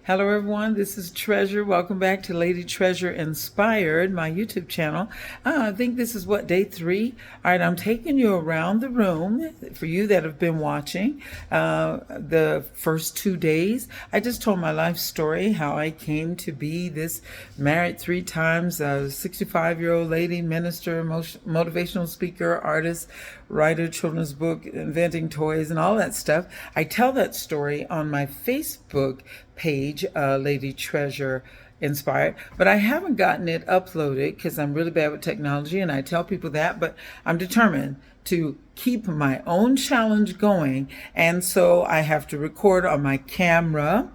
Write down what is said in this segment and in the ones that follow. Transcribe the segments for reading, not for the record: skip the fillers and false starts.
Hello, everyone. This is Treasure. Welcome back to Lady Treasure Inspired, my YouTube channel. I think this is day 3. All right, I'm taking you around the room for you that have been watching the first 2 days. I just told my life story, how I came to be this married 3 times, 65-year-old lady, minister, motivational speaker, artist, writer, children's book, inventing toys, and all that stuff. I tell that story on my Facebook page, Lady Treasure Inspired, but I haven't gotten it uploaded because I'm really bad with technology, and I tell people that, but I'm determined to keep my own challenge going, and so I have to record on my camera.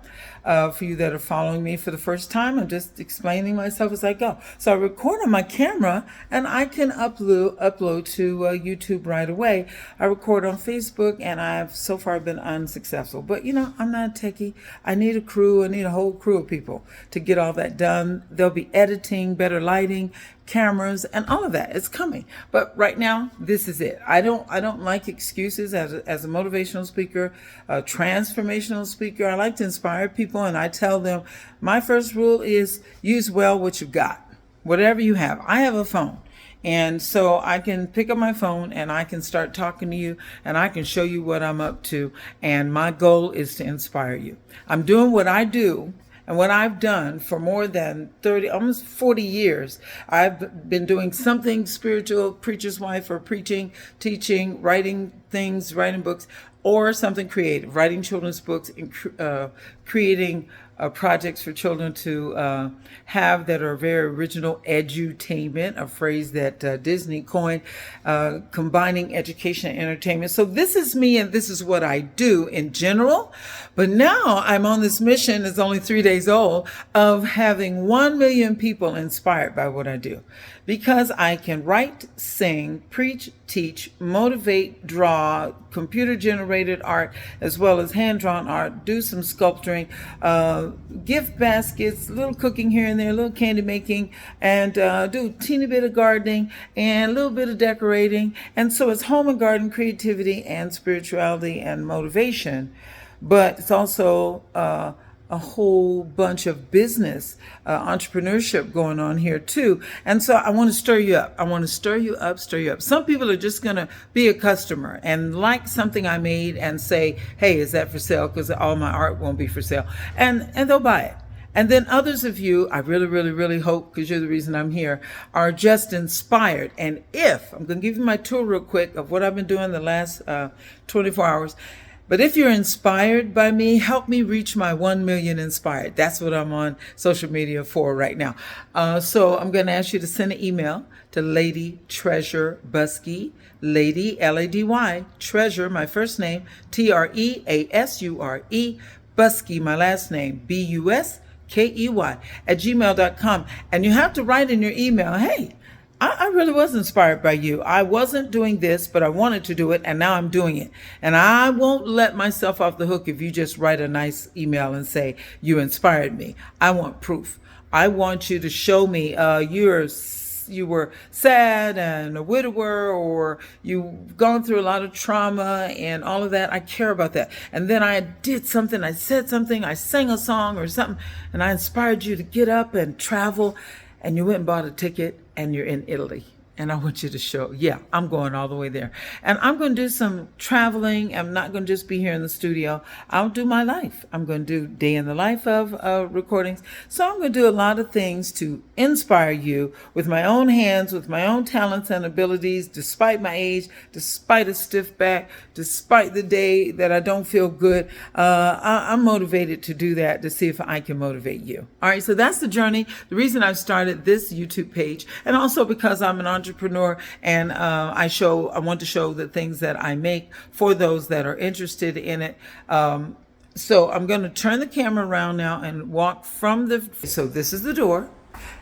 For you that are following me for the first time, I'm just explaining myself as I go. So I record on my camera and I can upload to YouTube right away. I record on Facebook and I've so far been unsuccessful. But I'm not a techie. I need a crew. I need a whole crew of people to get all that done. There'll be editing, better lighting, cameras, and all of that. It's coming. But right now, this is it. I don't like excuses as a motivational speaker, a transformational speaker. I like to inspire people, and I tell them my first rule is use well what you've got. Whatever you have. I have a phone. And so I can pick up my phone and I can start talking to you and I can show you what I'm up to. And my goal is to inspire you. I'm doing what I do. And what I've done for more than 30, almost 40 years, I've been doing something spiritual, preacher's wife, or preaching, teaching, writing things, writing books, or something creative, writing children's books, and creating projects for children to have that are very original, edutainment, a phrase that Disney coined, combining education and entertainment. So this is me and this is what I do in general. But now I'm on this mission, it's only 3 days old, of having 1 million people inspired by what I do. Because I can write, sing, preach, teach, motivate, draw, computer-generated art, as well as hand-drawn art, do some sculpturing, gift baskets, little cooking here and there, a little candy making, and do a teeny bit of gardening and a little bit of decorating. And so it's home and garden creativity and spirituality and motivation. But it's also a whole bunch of business, entrepreneurship going on here too. And so I want to stir you up. I want to stir you up. Some people are just going to be a customer and like something I made and say, hey, is that for sale? Because all my art won't be for sale. And they'll buy it. And then others of you, I really, really, really hope, because you're the reason I'm here, are just inspired. And if, I'm going to give you my tour real quick of what I've been doing the last 24 hours. But if you're inspired by me, help me reach my 1 million inspired. That's what I'm on social media for right now. So I'm going to ask you to send an email to Lady Treasure Buskey, Lady, L-A-D-Y, Treasure, my first name, T-R-E-A-S-U-R-E, Buskey, my last name, B-U-S-K-E-Y, @gmail.com. And you have to write in your email, hey, I really was inspired by you. I wasn't doing this, but I wanted to do it, and now I'm doing it. And I won't let myself off the hook if you just write a nice email and say, you inspired me. I want proof. I want you to show me you were sad and a widower, or you've gone through a lot of trauma and all of that. I care about that. And then I did something, I said something, I sang a song or something, and I inspired you to get up and travel, and you went and bought a ticket and you're in Italy. And I want you to show, yeah, I'm going all the way there. And I'm going to do some traveling. I'm not going to just be here in the studio. I'll do my life. I'm going to do day in the life of recordings. So I'm going to do a lot of things to inspire you with my own hands, with my own talents and abilities, despite my age, despite a stiff back, despite the day that I don't feel good. I'm motivated to do that, to see if I can motivate you. All right, so that's the journey. The reason I've started this YouTube page, and also because I'm an entrepreneur, and I want to show the things that I make for those that are interested in it. So I'm going to turn the camera around now and walk from so this is the door.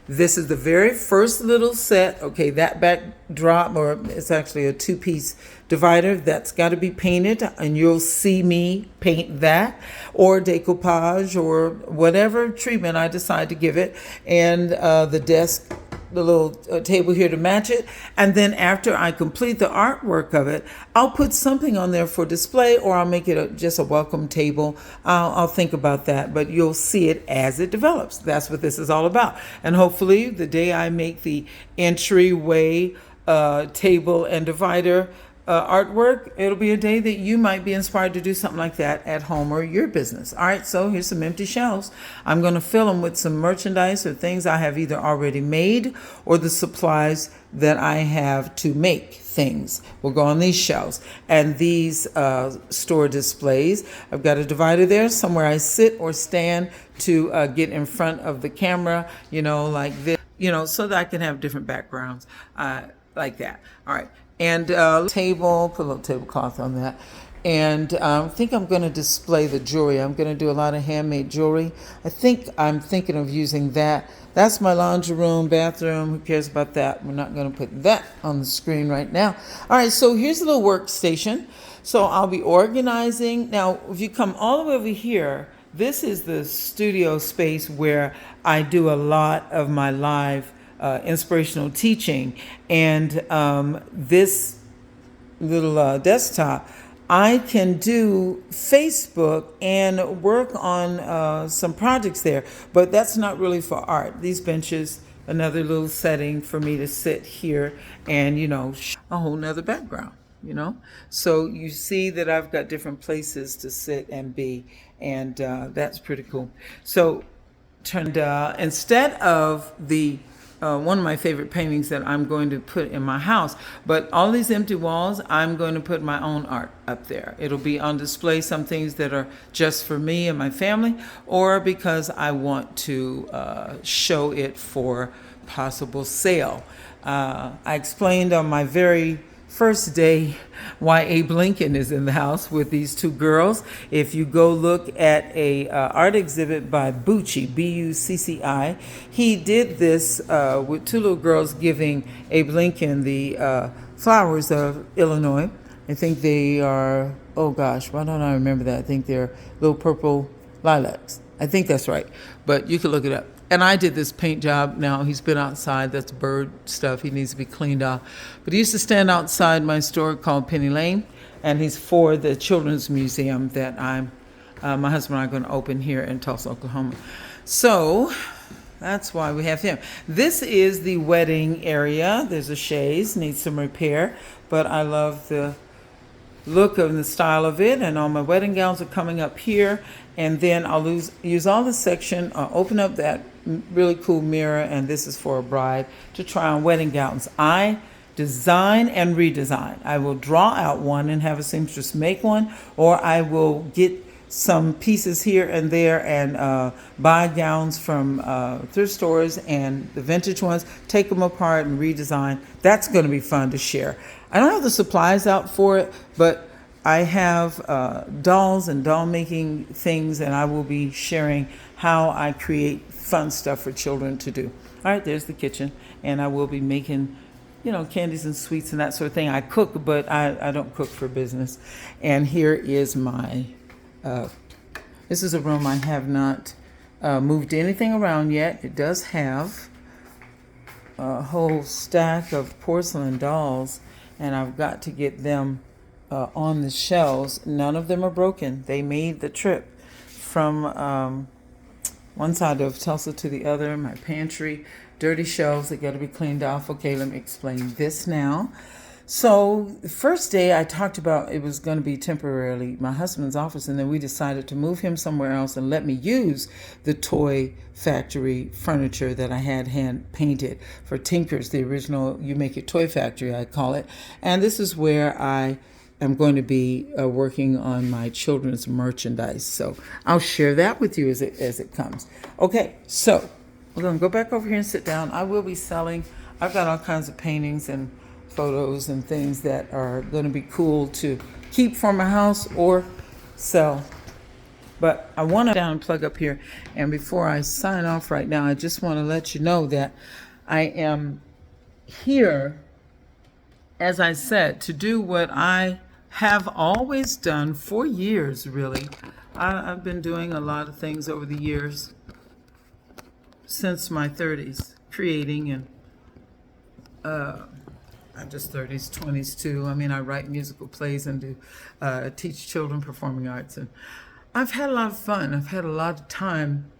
This is the very first little set. Okay, that backdrop, or it's actually a 2-piece divider, that's got to be painted, and you'll see me paint that, or decoupage, or whatever treatment I decide to give it. And the desk the little table here to match it. And then after I complete the artwork of it, I'll put something on there for display, or I'll make it just a welcome table. I'll think about that, but you'll see it as it develops. That's what this is all about. And hopefully the day I make the entryway table and divider artwork, it'll be a day that you might be inspired to do something like that at home or your business. All right, so here's some empty shelves. I'm going to fill them with some merchandise or things I have either already made or the supplies that I have to make things will go on these shelves. And these store displays, I've got a divider there somewhere I sit or stand to get in front of the camera, like this, so that I can have different backgrounds like that. All right. And table, put a little tablecloth on that. And I think I'm going to display the jewelry. I'm going to do a lot of handmade jewelry. I'm thinking of using that. That's my laundry room, bathroom. Who cares about that? We're not going to put that on the screen right now. All right, so here's a little workstation. So I'll be organizing. Now, if you come all the way over here, this is the studio space where I do a lot of my live inspirational teaching. And this little desktop, I can do Facebook and work on some projects there, but that's not really for art. These benches, another little setting for me to sit here and, a whole nother background, So you see that I've got different places to sit and be, and that's pretty cool. So instead of the one of my favorite paintings that I'm going to put in my house. But all these empty walls, I'm going to put my own art up there. It'll be on display, some things that are just for me and my family, or because I want to show it for possible sale. I explained on my very first day why Abe Lincoln is in the house with these two girls. If you go look at a art exhibit by Bucci, B-U-C-C-I, he did this with two little girls giving Abe Lincoln the flowers of Illinois. I think they are, oh gosh, why don't I remember that? I think they're little purple lilacs. I think that's right, but you can look it up. And I did this paint job. Now he's been outside. That's bird stuff. He needs to be cleaned off. But he used to stand outside my store called Penny Lane, and he's for the Children's Museum that my husband and I are going to open here in Tulsa, Oklahoma. So that's why we have him. This is the wedding area. There's a chaise, needs some repair, but I love the look and the style of it, and all my wedding gowns are coming up here. And then I'll use all the section, open up that really cool mirror, and this is for a bride to try on wedding gowns. I design and redesign. I will draw out one and have a seamstress make one, or I will get some pieces here and there and buy gowns from thrift stores and the vintage ones, take them apart and redesign. That's going to be fun to share. I don't have the supplies out for it, but I have dolls and doll making things, and I will be sharing how I create fun stuff for children to do. All right, there's the kitchen, and I will be making, candies and sweets and that sort of thing. I cook, but I don't cook for business. And here is my, this is a room I have not moved anything around yet. It does have a whole stack of porcelain dolls, and I've got to get them on the shelves. None of them are broken. They made the trip from one side of Tulsa to the other. My pantry, dirty shelves that got to be cleaned off. Okay, let me explain this now. So the first day I talked about it was going to be temporarily my husband's office, and then we decided to move him somewhere else and let me use the toy factory furniture that I had hand painted for Tinkers, the original You Make It Toy Factory, I call it. And this is where I am going to be working on my children's merchandise. So I'll share that with you as it comes. Okay, so we're going to go back over here and sit down. I will be selling. I've got all kinds of paintings and photos and things that are going to be cool to keep for my house or sell. But I want to down and plug up here. And before I sign off right now, I just want to let you know that I am here, as I said, to do what I have always done for years, really. I've been doing a lot of things over the years, since my 30s, creating and I'm just 30s, 20s too. I mean, I write musical plays and do teach children performing arts, and I've had a lot of fun. I've had a lot of time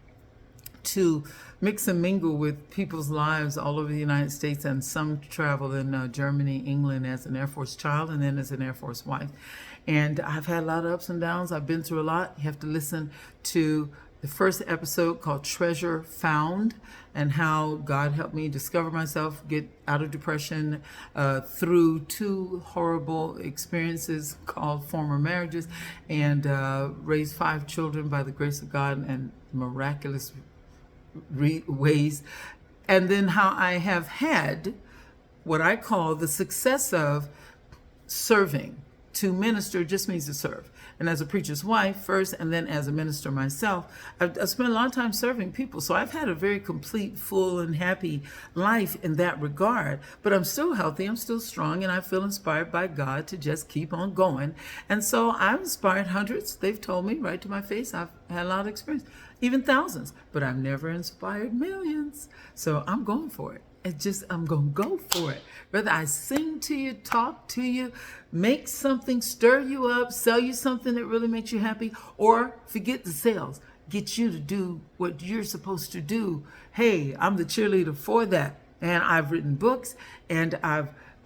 to mix and mingle with people's lives all over the United States, and some travel in Germany, England as an Air Force child and then as an Air Force wife. And I've had a lot of ups and downs. I've been through a lot. You have to listen to the first episode called Treasure Found, and how God helped me discover myself, get out of depression through 2 horrible experiences called former marriages, and raised 5 children by the grace of God and miraculous ways. And then how I have had what I call the success of serving. To minister just means to serve. And as a preacher's wife first, and then as a minister myself, I've spent a lot of time serving people. So I've had a very complete, full, and happy life in that regard. But I'm still healthy, I'm still strong, and I feel inspired by God to just keep on going. And so I've inspired hundreds. They've told me right to my face. I've had a lot of experience, even thousands. But I've never inspired millions. So I'm going for it. I'm going to go for it. Whether I sing to you, talk to you, make something, stir you up, sell you something that really makes you happy, or forget the sales, get you to do what you're supposed to do. Hey, I'm the cheerleader for that. And I've written books, and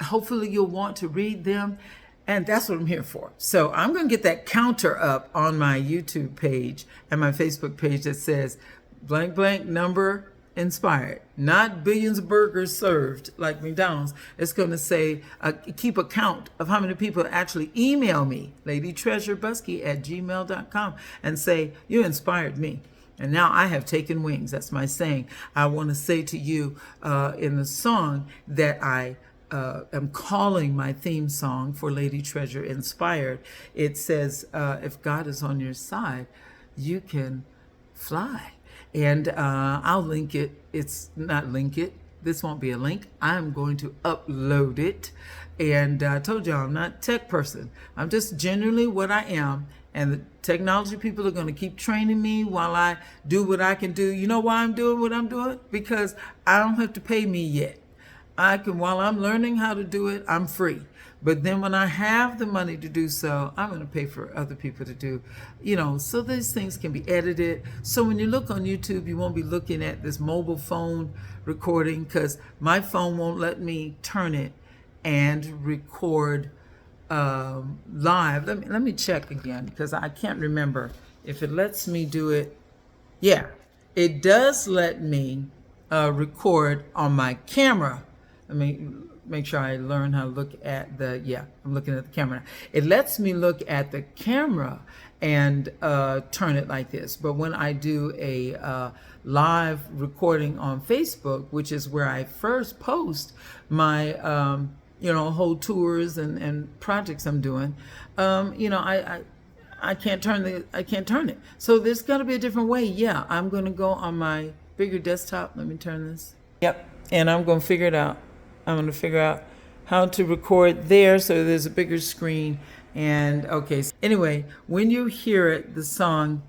hopefully you'll want to read them. And that's what I'm here for. So I'm going to get that counter up on my YouTube page and my Facebook page that says blank, blank, number inspired, not billions of burgers served like McDonald's. It's going to say, keep a count of how many people actually email me, ladytreasurebusky@gmail.com, and say, you inspired me. And now I have taken wings. That's my saying. I want to say to you in the song that I am calling my theme song for Lady Treasure Inspired. It says, if God is on your side, you can fly. And I'll link it. It's not link it. This won't be a link. I'm going to upload it. And I told y'all I'm not a tech person. I'm just genuinely what I am. And the technology people are going to keep training me while I do what I can do. You know why I'm doing what I'm doing? Because I don't have to pay me yet. While I'm learning how to do it, I'm free. But then when I have the money to do so, I'm going to pay for other people to do, so these things can be edited. So when you look on YouTube, you won't be looking at this mobile phone recording, because my phone won't let me turn it and record live. Let me check again, because I can't remember if it lets me do it. Yeah, it does let me record on my camera. Let me make sure I learn how to look at I'm looking at the camera. It lets me look at the camera and turn it like this. But when I do a live recording on Facebook, which is where I first post my whole tours and projects I'm doing, I can't turn it. So there's got to be a different way. Yeah, I'm going to go on my bigger desktop. Let me turn this. Yep, and I'm going to figure it out. I'm going to figure out how to record there so there's a bigger screen. And okay, so anyway, when you hear it, the song,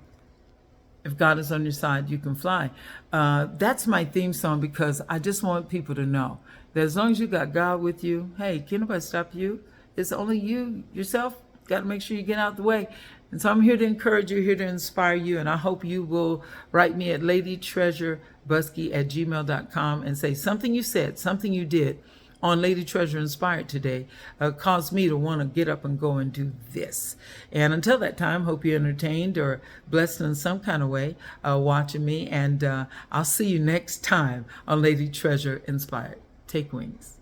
if God is on your side, you can fly. That's my theme song, because I just want people to know that as long as you got God with you, hey, can't nobody stop you. It's only you, yourself, got to make sure you get out the way. And so I'm here to encourage you, here to inspire you, and I hope you will write me at ladytreasurebusky@gmail.com and say something you said, something you did on Lady Treasure Inspired today caused me to want to get up and go and do this. And until that time, hope you're entertained or blessed in some kind of way watching me, and I'll see you next time on Lady Treasure Inspired. Take wings.